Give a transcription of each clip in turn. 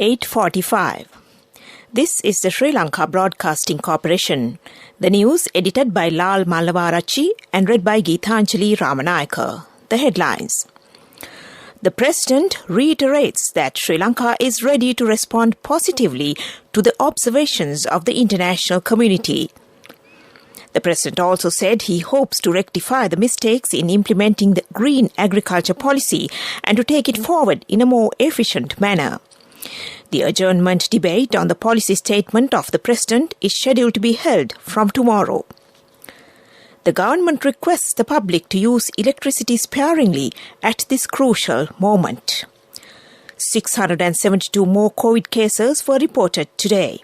8:45. This is the Sri Lanka Broadcasting Corporation. The news edited by Lal Mallavarachi and read by Geethanjali Ramanayaka. The headlines. The President reiterates that Sri Lanka is ready to respond positively to the observations of the international community. The President also said he hopes to rectify the mistakes in implementing the green agriculture policy and to take it forward in a more efficient manner. The adjournment debate on the policy statement of the President is scheduled to be held from tomorrow. The government requests the public to use electricity sparingly at this crucial moment. 672 more COVID cases were reported today.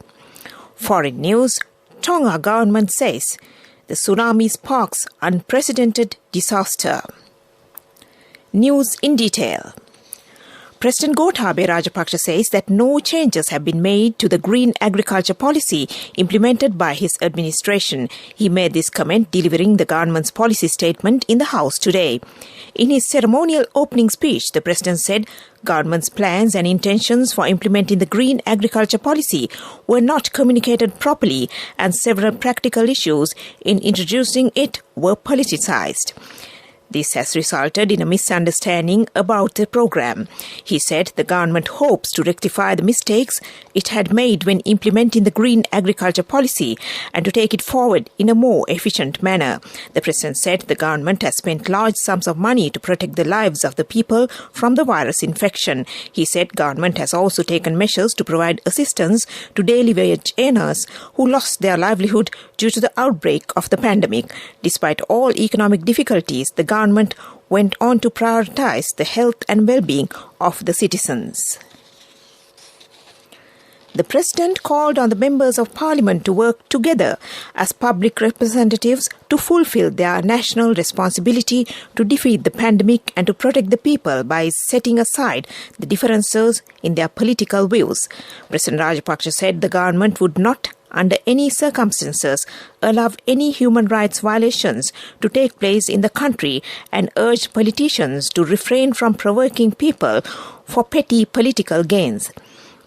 Foreign news, Tonga government says the tsunami sparks unprecedented disaster. News in detail. President Gotabaya Rajapaksa says that no changes have been made to the green agriculture policy implemented by his administration. He made this comment delivering the government's policy statement in the House today. In his ceremonial opening speech, the President said government's plans and intentions for implementing the green agriculture policy were not communicated properly and several practical issues in introducing it were politicized. This has resulted in a misunderstanding about the program. He said the government hopes to rectify the mistakes it had made when implementing the green agriculture policy and to take it forward in a more efficient manner. The President said the government has spent large sums of money to protect the lives of the people from the virus infection. He said government has also taken measures to provide assistance to daily wage earners who lost their livelihood due to the outbreak of the pandemic. Despite all economic difficulties, the government went on to prioritize the health and well-being of the citizens. The President called on the members of Parliament to work together as public representatives to fulfill their national responsibility to defeat the pandemic and to protect the people by setting aside the differences in their political views. President Rajapaksa said the government would not under any circumstances allow any human rights violations to take place in the country and urged politicians to refrain from provoking people for petty political gains.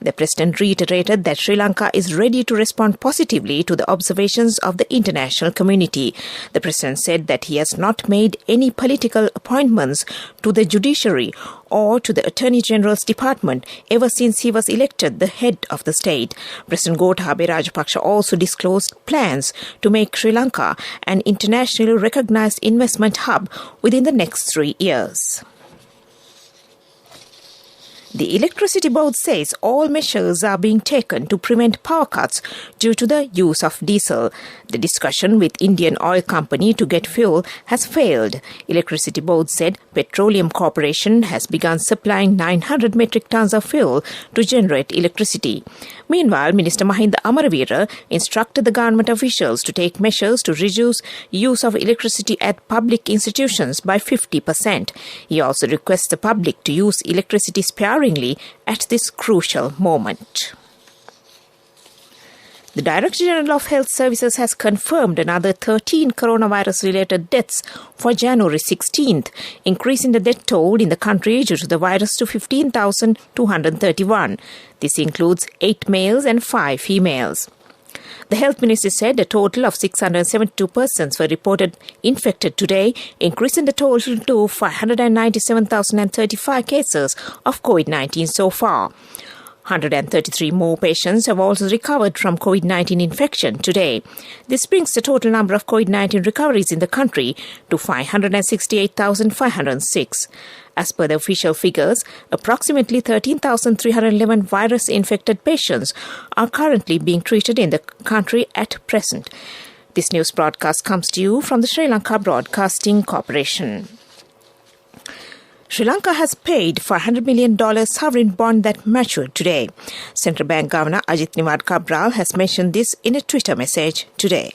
The President reiterated that Sri Lanka is ready to respond positively to the observations of the international community. The President said that he has not made any political appointments to the judiciary or to the Attorney General's department ever since he was elected the head of the state. President Gotabaya Rajapaksa also disclosed plans to make Sri Lanka an internationally recognized investment hub within the next 3 years. The Electricity Board says all measures are being taken to prevent power cuts due to the use of diesel. The discussion with Indian Oil Company to get fuel has failed. Electricity Board said Petroleum Corporation has begun supplying 900 metric tons of fuel to generate electricity. Meanwhile, Minister Mahinda Amaraveera instructed the government officials to take measures to reduce use of electricity at public institutions by 50%. He also requests the public to use electricity sparingly at this crucial moment. The Director General of Health Services has confirmed another 13 coronavirus-related deaths for January 16th, increasing the death toll in the country due to the virus to 15,231. This includes 8 males and 5 females. The Health Minister said a total of 672 persons were reported infected today, increasing the total to 597,035 cases of COVID-19 so far. 133 more patients have also recovered from COVID-19 infection today. This brings the total number of COVID-19 recoveries in the country to 568,506. As per the official figures, approximately 13,311 virus-infected patients are currently being treated in the country at present. This news broadcast comes to you from the Sri Lanka Broadcasting Corporation. Sri Lanka has paid $500 million sovereign bond that matured today. Central Bank Governor Ajit Nimad Cabral has mentioned this in a Twitter message today.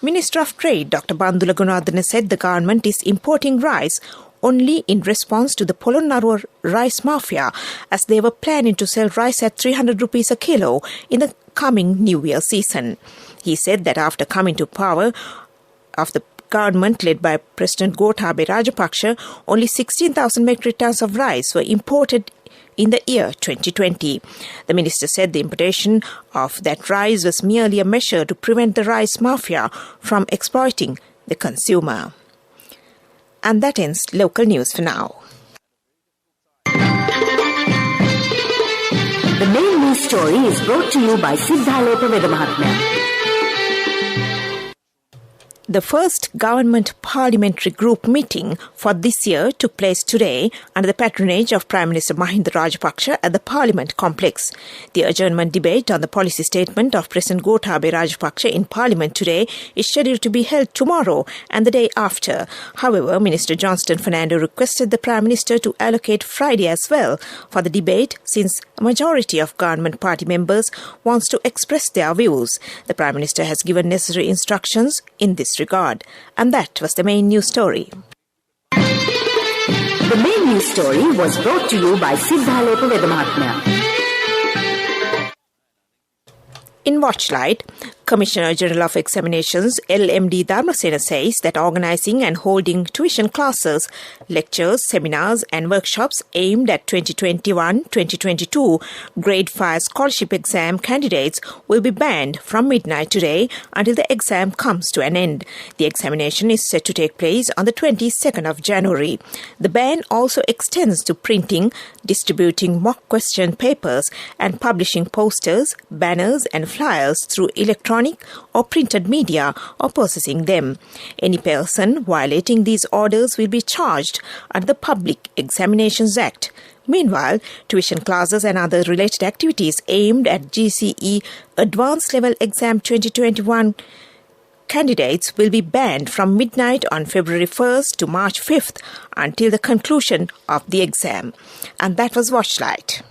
Minister of Trade Dr. Bandula Gunawardena said the government is importing rice only in response to the Polonnaruwa rice mafia, as they were planning to sell rice at 300 rupees a kilo in the coming New Year season. He said that after coming to power of the government led by President Gotabaya Rajapaksa, only 16,000 metric tons of rice were imported in the year 2020. The minister said the importation of that rice was merely a measure to prevent the rice mafia from exploiting the consumer. And that ends local news for now. The main news story is brought to you by Siddhaloka Vedamahatmya. The first government parliamentary group meeting for this year took place today under the patronage of Prime Minister Mahinda Rajapaksa at the Parliament complex. The adjournment debate on the policy statement of President Gotabaya Rajapaksa in Parliament today is scheduled to be held tomorrow and the day after. However, Minister Johnston Fernando requested the Prime Minister to allocate Friday as well for the debate since a majority of government party members wants to express their views. The Prime Minister has given necessary instructions in this regard. And that was the main news story. The main news story was brought to you by Siddhaloka Vedamahatmya. In Watchlight, Commissioner General of Examinations LMD Dharmasena says that organising and holding tuition classes, lectures, seminars and workshops aimed at 2021-2022 Grade 5 scholarship exam candidates will be banned from midnight today until the exam comes to an end. The examination is set to take place on the 22nd of January. The ban also extends to printing, distributing mock question papers and publishing posters, banners and flyers through electronic or printed media or possessing them. Any person violating these orders will be charged under the Public Examinations Act. Meanwhile, tuition classes and other related activities aimed at GCE Advanced Level Exam 2021 candidates will be banned from midnight on February 1st to March 5th until the conclusion of the exam. And that was Watchlight.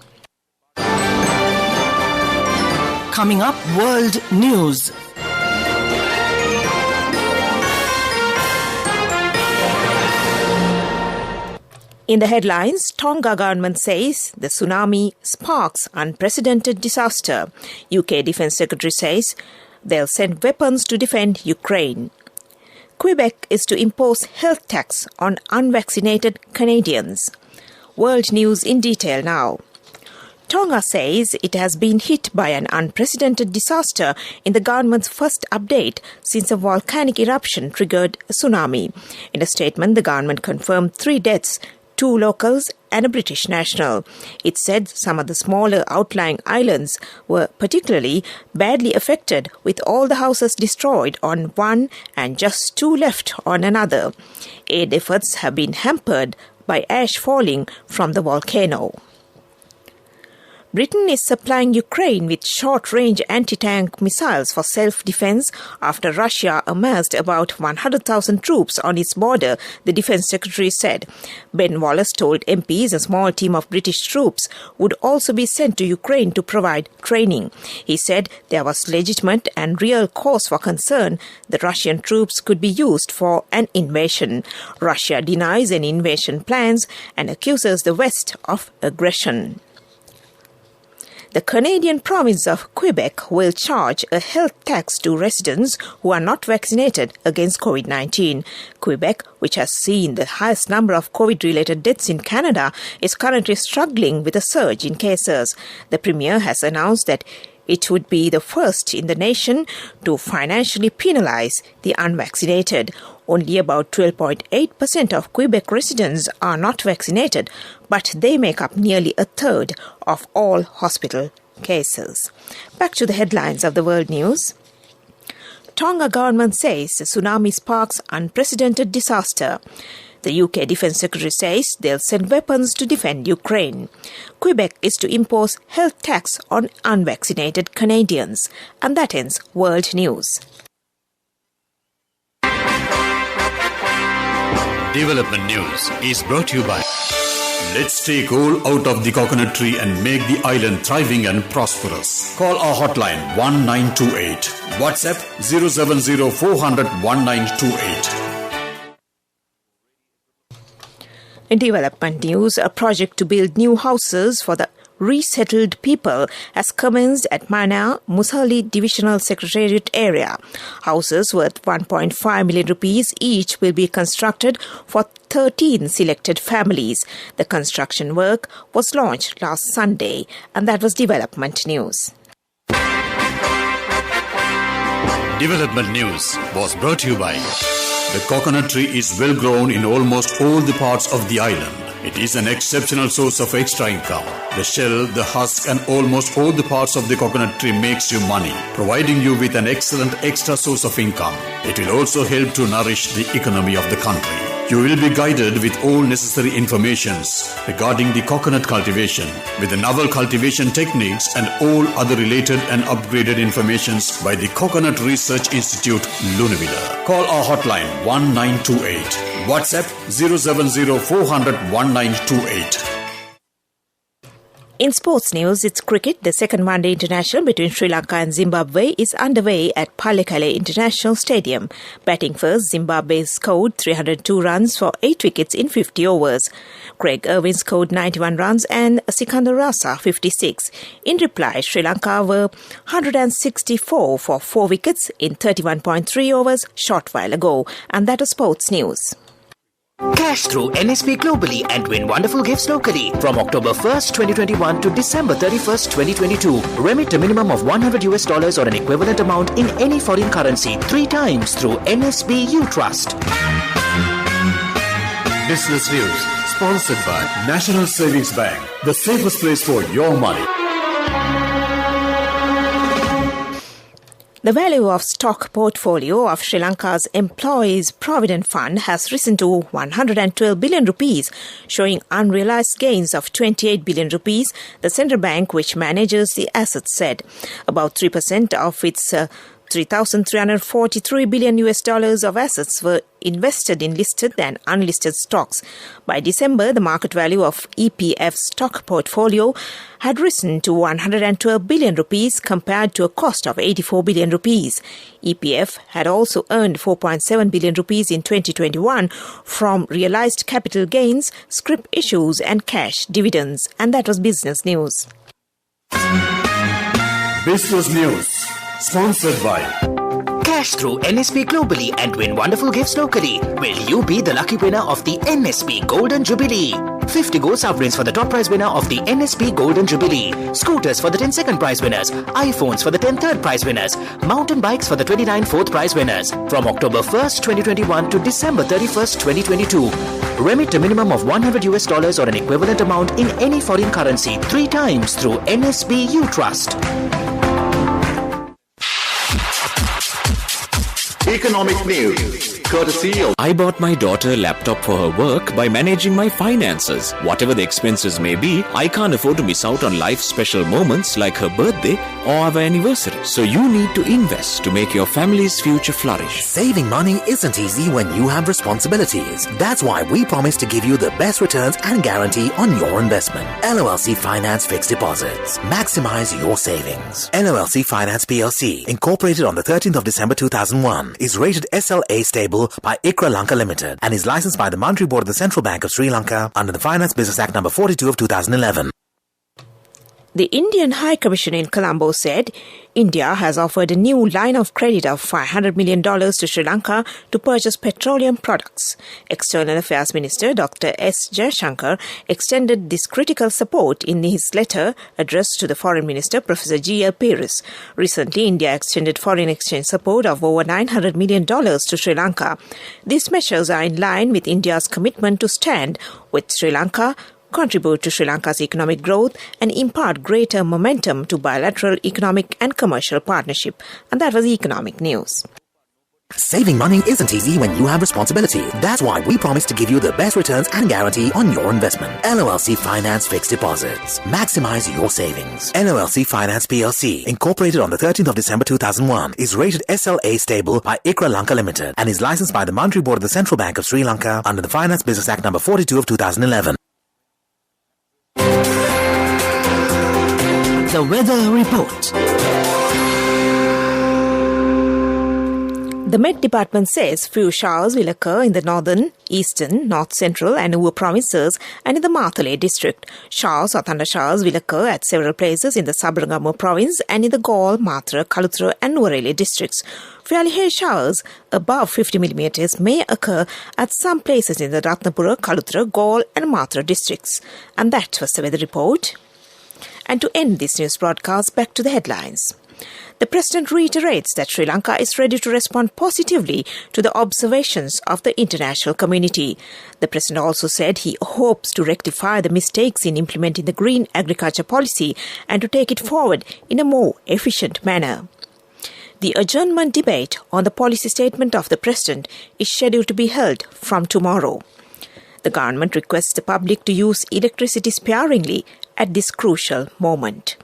Coming up, World News. In the headlines, Tonga government says the tsunami sparks unprecedented disaster. UK Defence Secretary says they'll send weapons to defend Ukraine. Quebec is to impose health tax on unvaccinated Canadians. World News in detail now. Tonga says it has been hit by an unprecedented disaster in the government's first update since a volcanic eruption triggered a tsunami. In a statement, the government confirmed 3 deaths, 2 locals and a British national. It said some of the smaller outlying islands were particularly badly affected, with all the houses destroyed on one and just 2 left on another. Aid efforts have been hampered by ash falling from the volcano. Britain is supplying Ukraine with short-range anti-tank missiles for self-defense after Russia amassed about 100,000 troops on its border, the Defense Secretary said. Ben Wallace told MPs a small team of British troops would also be sent to Ukraine to provide training. He said there was legitimate and real cause for concern that Russian troops could be used for an invasion. Russia denies any invasion plans and accuses the West of aggression. The Canadian province of Quebec will charge a health tax to residents who are not vaccinated against COVID-19. Quebec, which has seen the highest number of COVID-related deaths in Canada, is currently struggling with a surge in cases. The Premier has announced that it would be the first in the nation to financially penalize the unvaccinated. Only about 12.8% of Quebec residents are not vaccinated, but they make up nearly a third of all hospital cases. Back to the headlines of the world news. Tonga government says the tsunami sparks unprecedented disaster. The UK Defence Secretary says they'll send weapons to defend Ukraine. Quebec is to impose health tax on unvaccinated Canadians. And that ends World News. Development News is brought to you by Let's take all out of the coconut tree and make the island thriving and prosperous. Call our hotline 1928. WhatsApp 070 400 1928. In development news, a project to build new houses for the resettled people has commenced at Mana Musali Divisional Secretariat area. Houses worth 1.5 million rupees each will be constructed for 13 selected families. The construction work was launched last Sunday, and that was development news. Development news was brought to you by the coconut tree is well grown in almost all the parts of the island. It is an exceptional source of extra income. The shell, the husk and almost all the parts of the coconut tree makes you money, providing you with an excellent extra source of income. It will also help to nourish the economy of the country. You will be guided with all necessary informations regarding the coconut cultivation, with the novel cultivation techniques and all other related and upgraded informations by the Coconut Research Institute, Lunavilla. Call our hotline 1928. WhatsApp 070 400 1928. In sports news, it's cricket. The second Monday international between Sri Lanka and Zimbabwe is underway at Pallekele International Stadium. Batting first, Zimbabwe scored 302 runs for 8 wickets in 50 overs. Craig Erwin scored 91 runs and Sikandar Rasa 56. In reply, Sri Lanka were 164 for 4 wickets in 31.3 overs short while ago. And that was sports news. Cash through NSP globally and win wonderful gifts locally. From October 1st, 2021 to December 31st, 2022. Remit a minimum of $100 or an equivalent amount in any foreign currency 3 times through NSB U Trust. Business news sponsored by National Savings Bank, the safest place for your money. The value of stock portfolio of Sri Lanka's Employees Provident Fund has risen to 112 billion rupees, showing unrealized gains of 28 billion rupees, the central bank which manages the assets said. About 3% of its $3,343 billion of assets were invested in listed and unlisted stocks. By December, the market value of EPF's stock portfolio had risen to 112 billion rupees compared to a cost of 84 billion rupees. EPF had also earned 4.7 billion rupees in 2021 from realized capital gains, scrip issues and cash dividends. And that was business news. Business news sponsored by Cash through NSP globally and win wonderful gifts locally. Will you be the lucky winner of the NSP Golden Jubilee? 50 gold sovereigns for the top prize winner of the NSP Golden Jubilee. Scooters for the 10 second prize winners. iPhones for the 10 third prize winners. Mountain bikes for the 29 fourth prize winners. From October 1st, 2021 to December 31st, 2022. Remit a minimum of $100 or an equivalent amount in any foreign currency 3 times through NSB U Trust. Economic news, courtesy of... I bought my daughter a laptop for her work by managing my finances. Whatever the expenses may be, I can't afford to miss out on life's special moments like her birthday or our anniversary. So you need to invest to make your family's future flourish. Saving money isn't easy when you have responsibilities. That's why we promise to give you the best returns and guarantee on your investment. LOLC Finance Fixed Deposits. Maximize your savings. LOLC Finance PLC, incorporated on the 13th of December 2001, is rated SLA stable by ICRA Lanka Limited and is licensed by the Monetary Board of the Central Bank of Sri Lanka under the Finance Business Act number 42 of 2011. The Indian High Commission in Colombo said India has offered a new line of credit of $500 million to Sri Lanka to purchase petroleum products. External Affairs Minister Dr. S. Jaishankar extended this critical support in his letter addressed to the Foreign Minister Professor G. L. Peiris. Recently, India extended foreign exchange support of over $900 million to Sri Lanka. These measures are in line with India's commitment to stand with Sri Lanka, contribute to Sri Lanka's economic growth and impart greater momentum to bilateral economic and commercial partnership. And that was economic news. Saving money isn't easy when you have responsibility. That's why we promise to give you the best returns and guarantee on your investment. LOLC Finance Fixed Deposits. Maximize your savings. LOLC Finance PLC, incorporated on the 13th of December 2001, is rated SLA stable by ICRA Lanka Limited and is licensed by the Monetary Board of the Central Bank of Sri Lanka under the Finance Business Act number 42 of 2011. The weather report. The Met Department says few showers will occur in the northern, eastern, north central and Nuwa provinces and in the Matale district. Showers or thunder showers will occur at several places in the Sabarangama province and in the Galle, Matra, Kaluthura and Nuwara districts. Fairly heavy showers above 50 millimetres may occur at some places in the Ratnapura, Kaluthura, Galle and Matra districts. And that was the weather report. And to end this news broadcast, back to the headlines. The President reiterates that Sri Lanka is ready to respond positively to the observations of the international community. The President also said he hopes to rectify the mistakes in implementing the green agriculture policy and to take it forward in a more efficient manner. The adjournment debate on the policy statement of the President is scheduled to be held from tomorrow. The government requests the public to use electricity sparingly at this crucial moment.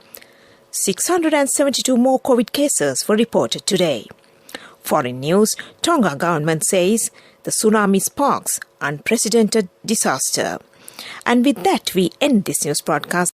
672 more COVID cases were reported today. Foreign news, Tonga government says the tsunami sparks unprecedented disaster. And with that, we end this news broadcast.